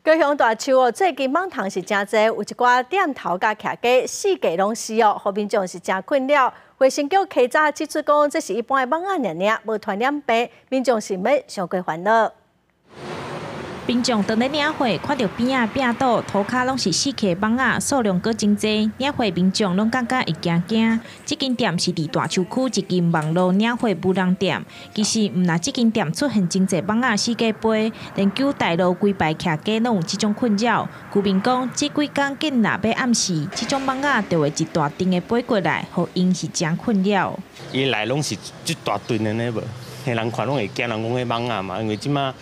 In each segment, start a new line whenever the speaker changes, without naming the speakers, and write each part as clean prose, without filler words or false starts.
高雄大树哦，最近蠓虫是真多，有一寡店头甲徛家四界拢是哦，互民众是真困扰。卫生局稽早指出讲，这是一般的蠓仔尔，无传染病，民众是免伤过烦恼。
民众当咧领货，看到边仔壁倒涂骹拢是四克蠓仔，数量阁真济。领货民众拢感觉会惊惊。这间店是伫大树区一间网络领货无人店。其实，毋但这间店出现真济蠓仔四界飞，连九大路规排徛家拢有这种困扰。居民讲，这几天紧若要暗时，这种蠓仔就会一大阵的飞过来，互因是真困扰。
伊来拢是一大堆的呢无，嘿人看拢会惊，人讲迄蠓仔嘛，因为即马。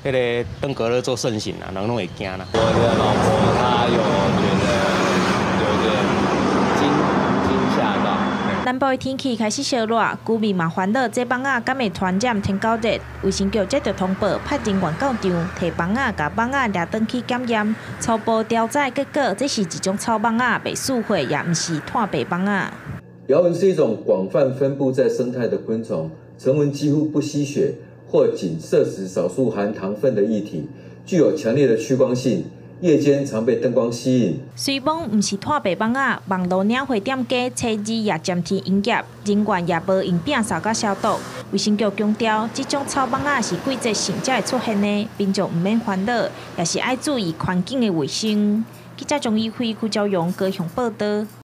迄个登革热做盛行啦，人拢会惊啦。我的老婆她有觉得有点惊吓到。
南部的天气开始烧热，居民嘛烦恼这蠓仔敢会传染天狗热。卫生局接到通报，派人员到场，摕蠓仔甲蠓仔抓转去检验。初步调查结果，这是一种草蠓仔，被塑化，也毋是炭白蠓仔。
摇蚊是一种广泛分布在生态的昆虫，成蚊几乎不吸血。 或仅摄食少数含糖分的液体，具有强烈的趋光性，夜间常被灯光吸引。
虽讲毋是炭白蠓仔，网络领货店家初二也暂停营业，人员也无用摒扫甲消毒。卫生局强调，这种草蠓仔是季节性才会出现的，民众毋免烦恼，也是爱注意环境的卫生。记者钟义辉、顾昭荣高雄报道。